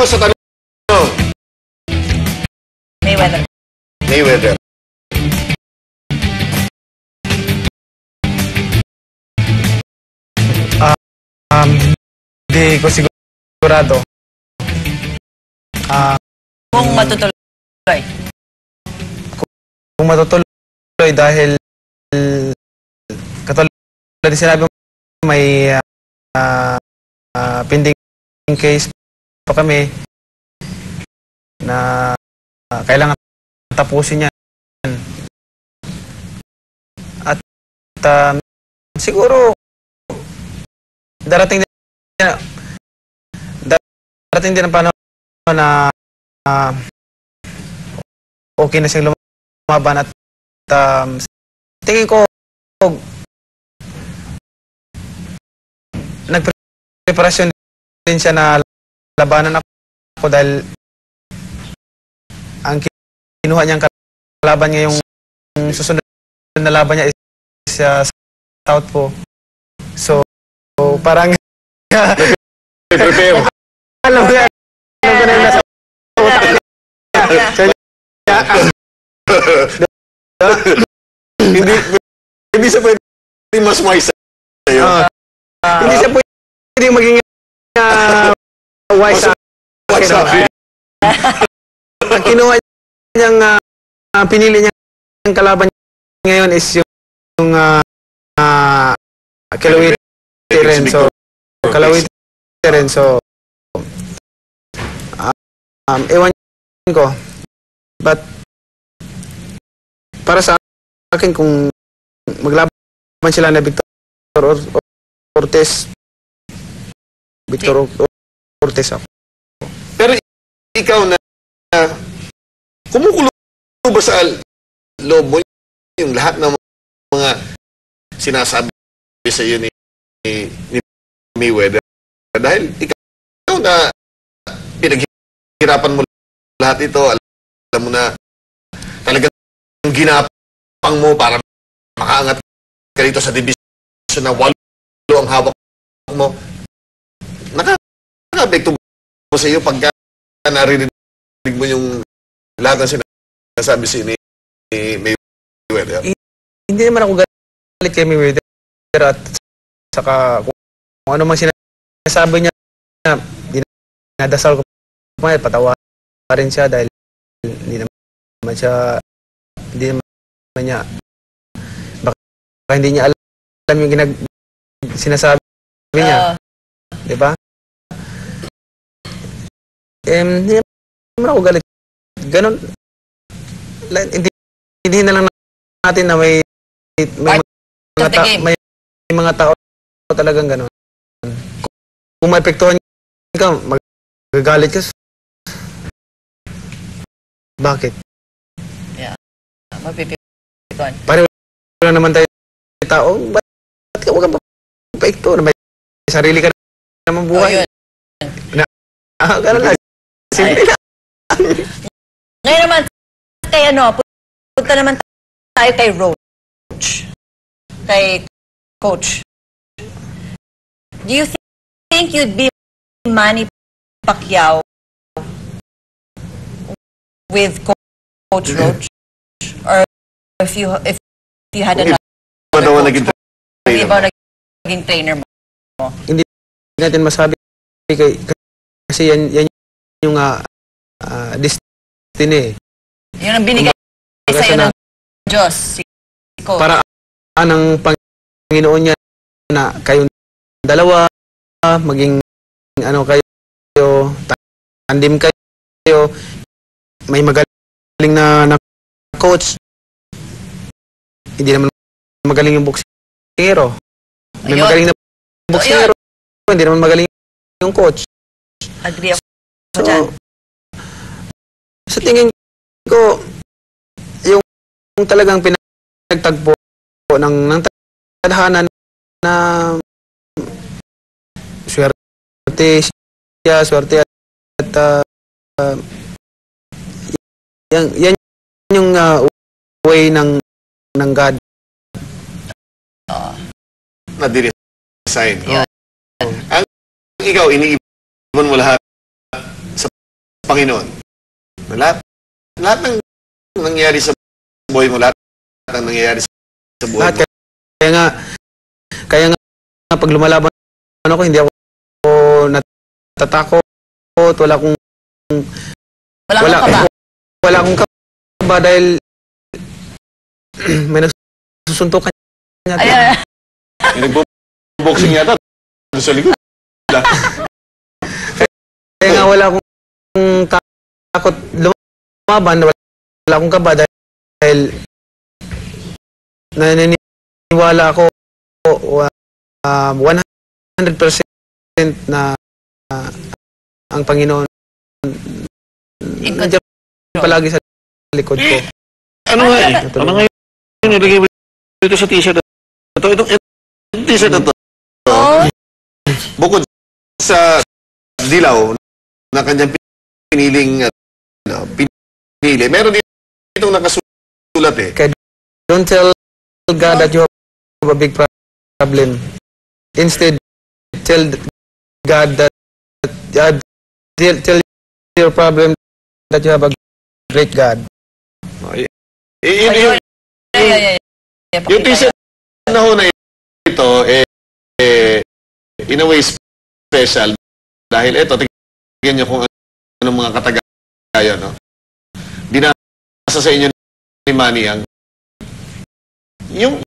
Sino sa tanong? Mayweather. Mayweather. Hindi ko sigurado. Kung matutuloy. Kung matutuloy dahil katulad din sinabi mo, may pending case pa kami na kailangan tapusin yan. At siguro darating din ang panahon na okay na siyang lumaban at tingin ko nagpreparasyon din siya na labanan ako dahil ang kinuha niyang kalaban niya yung susunod na laban niya is Southpaw. So parang Prepare. alam ko yan na yung nasa utak niya. Hindi siya pwede mas wise sa'yo. Hindi siya pwede maging wise sa akin. Ang kinuha niyang pinili niyang kalaban ngayon is yung Kalawit Renzo. Kalawit Renzo. Ewan ko. But para sa akin kung maglaban sila na Victor Ortiz ako. Pero ikaw na kumukulo ba sa loob mo yung lahat ng mga sinasabi sa iyo ni Mayweather? Dahil ikaw na pinaghirapan mo lahat ito, alam mo na talagang ginapang mo para makaangat ka rito sa division na 8 ang hawak mo. Nakaka-apekto mo sa iyo pagka narinig mo yung lahat ng sinasabi ni Mayweather? Hindi naman ako galit kay Mayweather at saka kung ano mang sinasabi niya, dinadasal ko pa, patawarin siya dahil hindi naman niya baka hindi niya alam yung sinasabi niya. Diba? Hindi naman ako galit. Ganon. Hindi na lang natin na may mga tao talagang ganon. Kung maepektuhan ka, magagalit ka. Bakit? Yeah. Mapipiktuhan. Pareho lang naman tayo tao. Ba't ka huwag kang mapaekto? May sarili ka naman buhay. Ganon lang. Simple lang. Ngayon naman, kay punta naman tayo kay Roach. Kay Coach. Do you think you'd be Manny Pacquiao with Coach Roach? Or if you had another naging trainer mo? Hindi natin masabi kasi yan yung destiny. Yun ang binigay sa'yo ng Diyos, si Coach. Para ng Panginoon niya na kayong dalawa, maging kayo, tandem kayo, may magaling na coach. Hindi naman magaling yung boksingero. May magaling na boksingero, hindi naman magaling yung coach. Agree ako dyan. Sa tingin ko, yung talagang pinagtagpo ng tadhana na swerte at yan yung way ng God na dinesign. Yeah. Ang ikaw, iniibon mo lahat sa Panginoon. Lahat ng nangyayari sa buhay mo, lahat ng nangyayari sa buhay mo. Kaya nga pag lumalaban ako, hindi ako natatakot, wala akong kaba dahil may nagsusuntukan niya. May nagbo-boxing yata doon sa likod. Kaya nga wala akong takot lumaban, wala akong kaba dahil naniniwala ako 100% na ang Panginoon nandiyan palagi sa likod ko. Ano nga yun? Nilagay mo dito sa t-shirt na ito. Itong t-shirt na ito. Bukod sa dilaw na kanyang pinili. Meron ditong nakasulat eh. Okay, don't tell God that you have a big problem. Instead, tell God that tell your problem that you have a great God. Yung t-shirt na ho na ito, in a way special. Dahil ito, tignan nyo kung anong mga katagayan, no? Binasa sa inyo ni Manny ang yung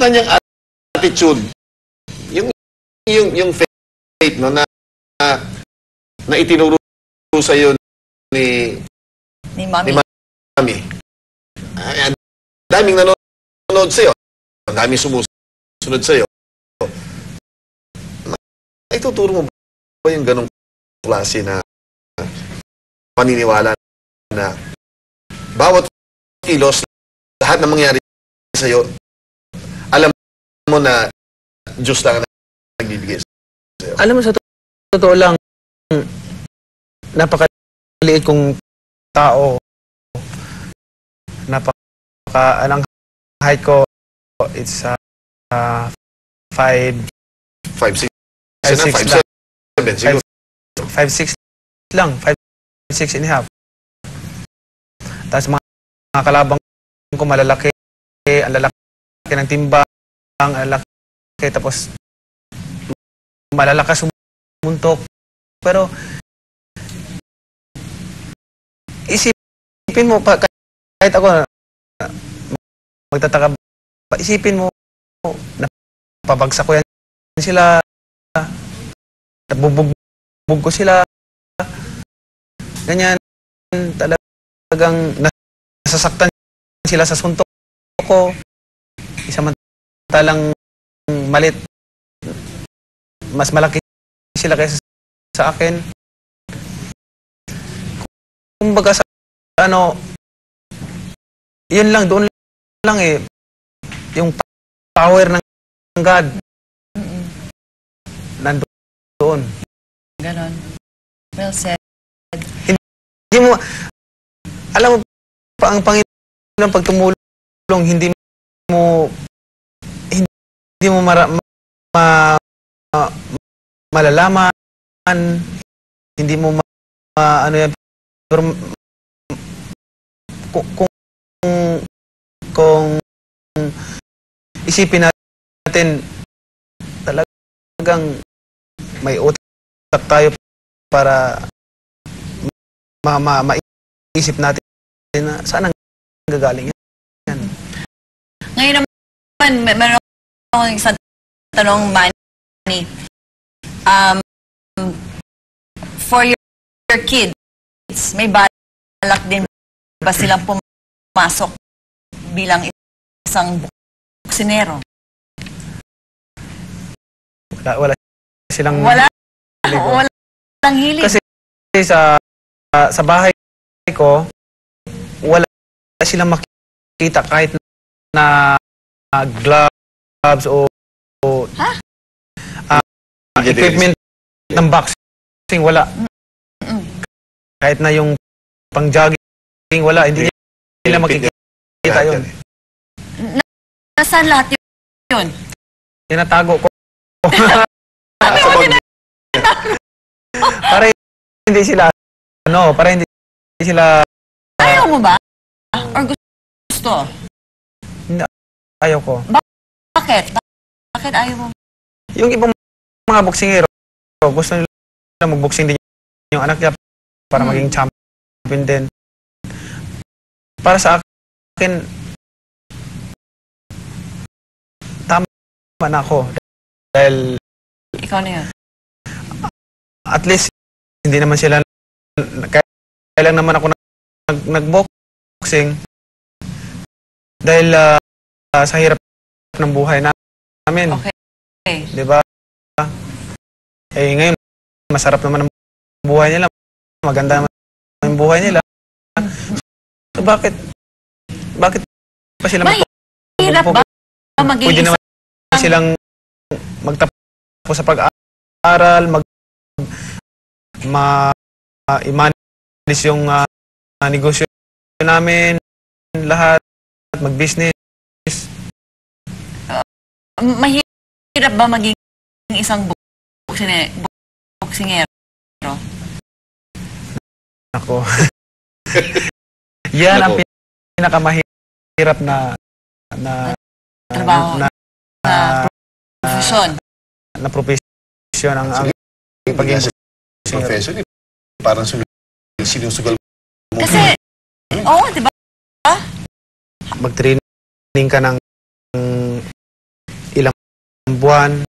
kanyang attitude, yung faith, no, na itinuro sa iyo ni Mami. Ang daming nanonood sa iyo. Ang daming sumusunod sa iyo. Ituturo mo ba yung ganong klase na paniniwala na bawat kilos, lahat na mangyari sa iyo, alam mo na Diyos lang ang nagbibigay sa iyo? Alam mo, sa totoo lang, napakaliit kong tao. Ang height ko, it's 5'6" lang. 5'6" and a half. Tapos mga kalabang ko malalaki, ang lalaki ng timbang, ang lalaki, tapos malalakas sumuntok. Pero isipin mo, kahit ako magtataka, isipin mo, napabagsak ko yan sila, nabubugbog ko sila, ganyan, talagang nasasaktan sila sa suntok ko, isamantalang malit, mas malaki sila kaysa sa akin. Kumbaga sa yun lang, doon lang yung power ng God nandoon. Ganon. Well said. Hindi mo, alam mo pa, ang Panginoon pag tumulong, hindi mo malalaman, hindi mo ano yan, pero kung isipin natin, talagang may utak tayo para maisip natin na saan ang gagaling yan. Ngayon naman, meron akong isang tanong, Manny. For your kids, may balak din ba silang pumasok bilang isang buksinero? Wala silang walang hilig. Kasi sa bahay ko, wala silang makita kahit na gloves o equipment ng boxing, wala. Kahit na yung pang-jogging, wala. Hindi nila makikita yun. Nasaan lahat yun? Tinatago ko. Para hindi sila para hindi sila Ayaw mo ba? Or gusto? ayaw ko. Bakit? Bakit ayaw mo? Yung ibang mga boksingero, gusto nila magboksing din yung anak niya para maging champion din. Para sa akin, tama na ako. Dahil Ikaw na yun. at least, hindi naman sila, kaya lang naman ako nag-boxing. Dahil sa hirap ng buhay namin. Okay. Diba? Ngayon, masarap naman ang buhay nila. Maganda naman ang buhay nila. So, bakit pa sila Mahirap ba maging pwede naman silang magtapos sa pag-aaral, i-manage yung negosyo namin, lahat, mag-business. Mahirap ba maging isang boksingero? Ako. Yan ang pinakamahirap na trabaho, na profesyon. Na profesyon ang pagiging profession. Parang sinusugal mo. Kasi, oo, di ba? Mag-training ka ng ilang buwan,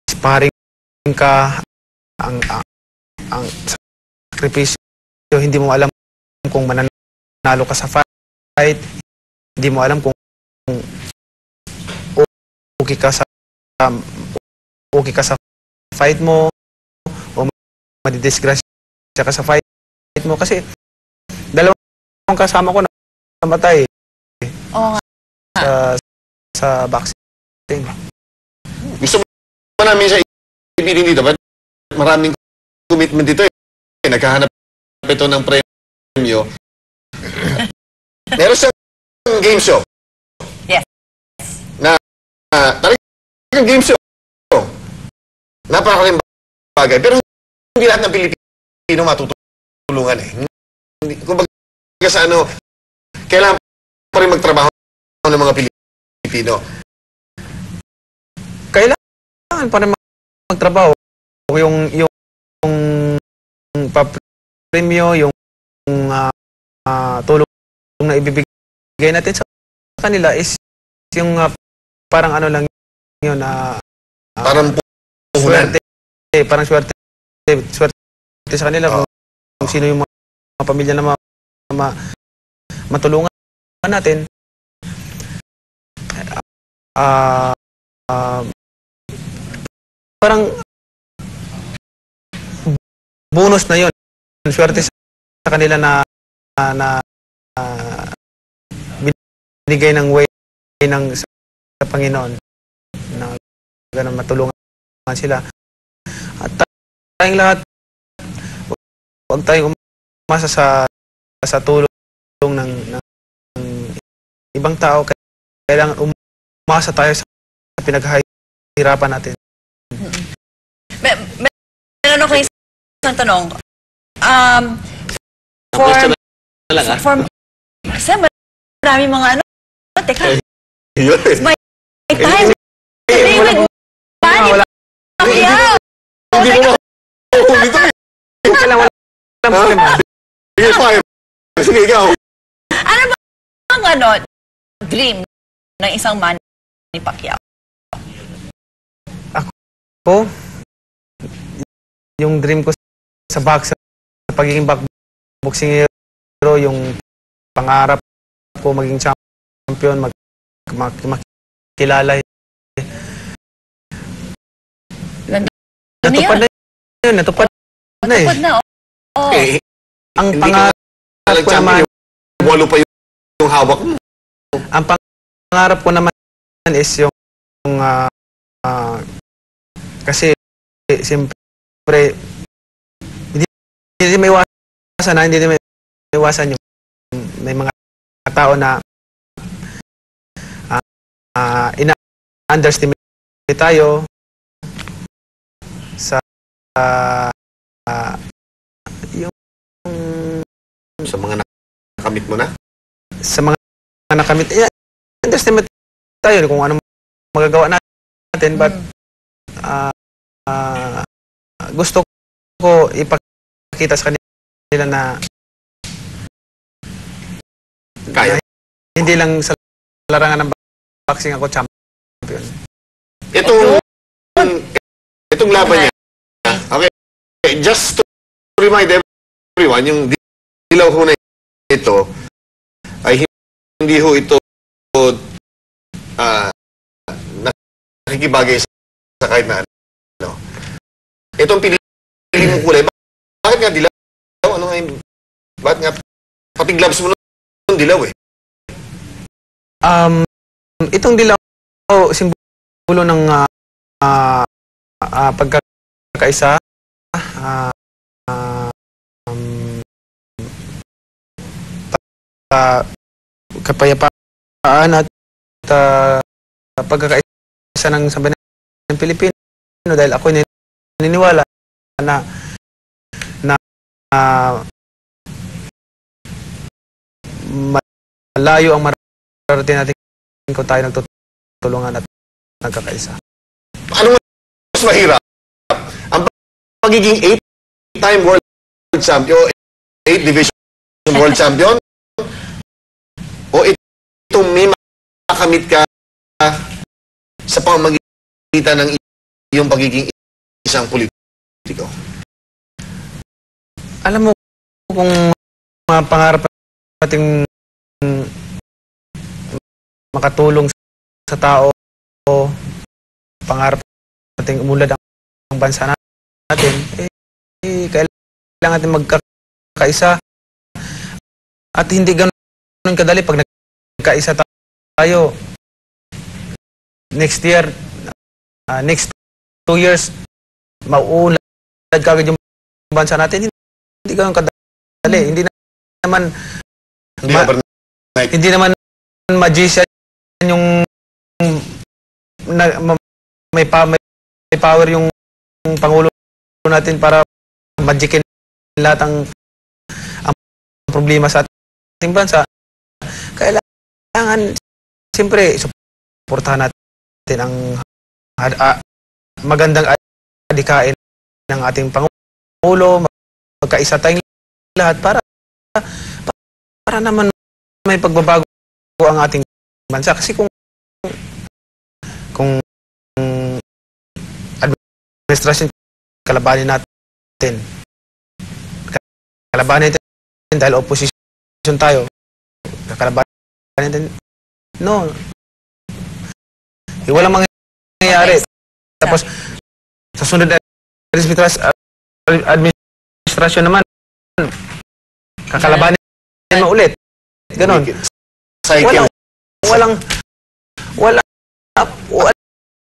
sparring ka, ang sakripisyo, hindi mo alam kung mananalo ka sa fight, hindi mo alam kung okay ka sa fight mo o madidisgrasya ka sa fight mo kasi dalawang kasama ko namatay sa boxing. Gusto mo namin siya ibitin dito, but maraming commitment dito eh. Naghahanap ito ng premyo. Meron siyang game show. Yes. Talagang game show. Napakaling bagay. Pero hindi lahat ng Pilipino matutulungan eh. Kung baga sa kailangan pa rin magtrabaho ng mga Pilipino. Kailangan pa rin magtrabaho. Yung pa-premyo, yung tulong na ibibigay natin sa kanila is yung parang lang yun parang swerte. Parang swerte sa kanila kung sino yung mga pamilya na matulungan natin. Parang bonus na yun. Swerte sa kanila na binigay ng way sa Panginoon na ganun matulungan sila. At tayong lahat, huwag tayong umasa sa tulong ng ibang tao. Kailangan umasa tayo sa pinaghihirapan natin. Meron ako isang tanong. Kasi marami mga teka. My time. David, wala. Hindi mo na Okay lang, wala problema. Sige, fire. Sige, ikaw. Ano ba ang dream ng isang Manny Pacquiao? Ako, yung dream ko sa pagiging boxingero, yung pangarap ko maging champion, makilala. Natupad na yun, natupad na eh. Natupad na, oo. Ang pangarap ko naman, walo pa yung hawak mo. ang pangarap ko naman is yung kasi siyempre hindi may iwasan yung may mga tao na ina-underestimate tayo sa sa mga nakamit mo na? sa mga nakamit, underestimate tayo kung ano magagawa natin, but gusto ko ipakita sa kanila na Kaya. hindi lang sa larangan ng boxing ako champion. Itong laban niya, okay, just to remind everyone, yung dilaw ho na ito, ay hindi ho ito nakikibagay sa kahit na ano. Itong pinili mong kulay, bakit nga dilaw? Ano nga yung, bakit nga, pati gloves mo nung dilaw eh. Itong dilaw, simbolo ng pagkakaisa, kapayapaan at pagkakaisa ng sambayan ng Pilipino, dahil ako naniniwala na malayo ang mararating natin kung tayo nagtutulungan at nagkakaisa. Ano mas mahirap? Ang pagiging 8-time world champion, 8 division world champion, o itong may makamit ka sa pamamagitan ng iyong pagiging isang politiko? Alam mo, kung mga pangarap nating makatulong sa tao, pangarap nating umulad ang bansa natin, kailangan natin magkakaisa. At hindi ganun kadali pag nagkaisa tayo. Next year, next 2 years, mauulad kagad yung bansa natin. Hindi ganun kadali. Hindi naman magician yung may power yung Pangulo natin para magicin lahat ang problema sa ating bansa. Kailangan, siyempre, suportahan natin ang magandang adikain ng ating Pangulo, magkaisa tayong lahat para naman may pagbabago ang ating bansa. Kasi kung administrasyon kalabanin natin dahil opposition tayo, kalabanin natin, no, walang mangyayari. Tapos sa sunod na administrasyon naman, kakalabanin mo ulit, ganon. Walang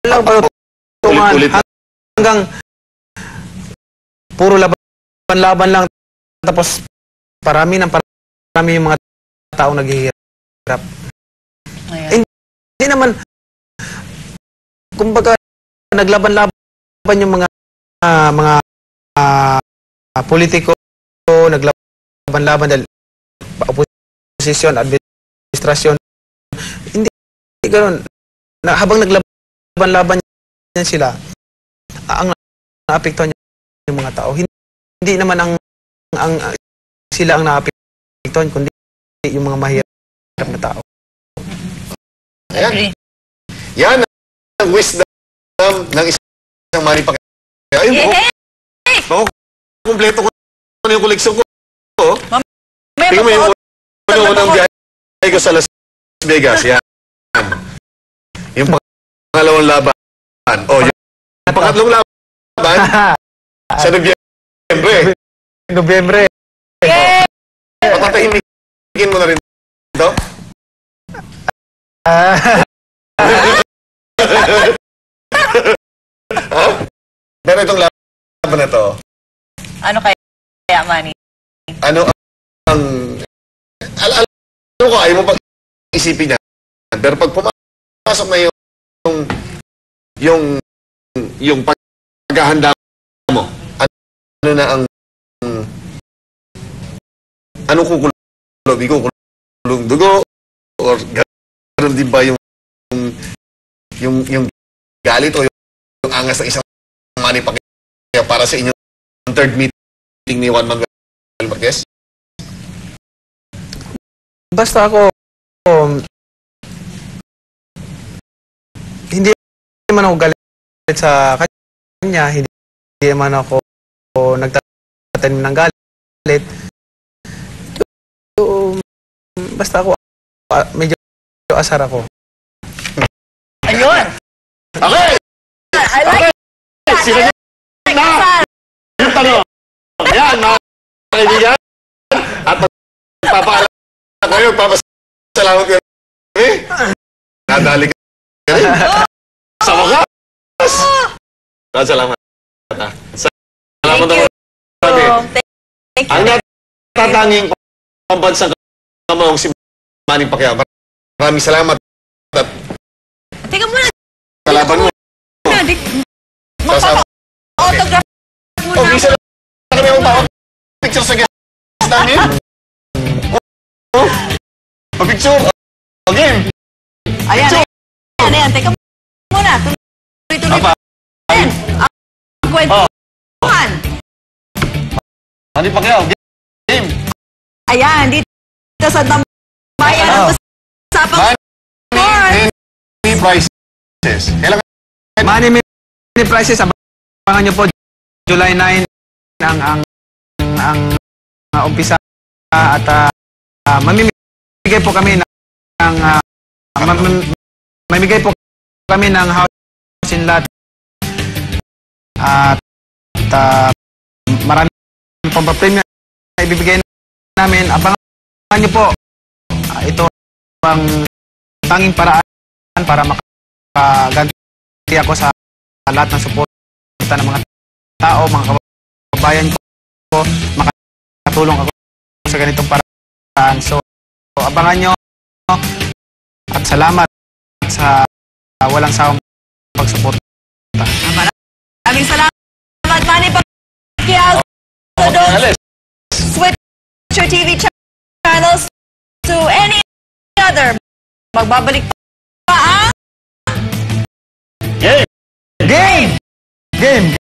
patungan hanggang puro laban lang, tapos parami yung mga taong naghihirap. Hindi naman, kumbaga naglaban-laban yung mga politiko, naglaban-laban dahil opposition, administrasyon. Hindi ganoon. Habang naglaban-laban yan sila, ang naapektuhan yung mga tao. Hindi naman sila ang naapektuhan, kundi yung mga mahirap na tao. Ayan. Yan ang wisdom ng isang Manny Pacquiao. Ayun, kumpleto ko na yung koleksyon ko. Tingnan mo yung unang biyahe ko sa Las Vegas. Yan. Yung pangalawang laban. Yung pangatlong laban sa Nobyembre. Patatahimikin mo na rin ito? Pero itong laban na to, Ano kaya, Manny? ano ang alam ko, ayaw mo pag isipin yan. Pero pag pumasok na yung paghahanda mo, ano na ang Anong kukulob? Ikukulong dugo? Or gano'n din ba yung galit o yung angas ng isang Manny Pacquiao para sa inyong third meeting ni Juan Manuel Marquez? Basta ako, hindi naman ako galit sa kanya, hindi naman ako nagtatanim ng galit. So, basta ako, medyo asar ako. Ayun! Okay! I like that! Sino na? Yung tanong. Ayan, mga kaibigan. At magpapaalam ako yung papasalamat ka rin. Nadali ka rin. Sa wakas. Salamat. Salamat naman. Thank you. Ang natatanging pambansang kamahong si Manny Pacquiao. Maraming salamat. At Teka muna. kalaban mo. Magpapa-autograph muna. Oh, bisa lang kami ang picture sa guest namin. Oh, picture. Okay. Ayan. Teka muna. Tuloy-tuloy pa rin. Ang kwentuhan. Manny Pacquiao, game. Ayan, dito sa Dambayan ang usapang sports. Manny Prices. Kailan Manny Mini Prices, abangan nyo po, July 9 ang umpisa at mamimigay po kami mamimigay po kami ng house in lot at maraming pampapremyo na ibibigay namin. Abangan nyo po, ito ang tanging paraan para makaganti ako sa lahat ng suporta ng mga tao, mga kababayan ko, makatulong ako sa ganitong paraan. So, abangan nyo at salamat sa walang sawang pagsuporta. Maraming salamat, Manny Pacquiao. So don't switch your TV channels to any other. Magbabalik pa ang Game! Game!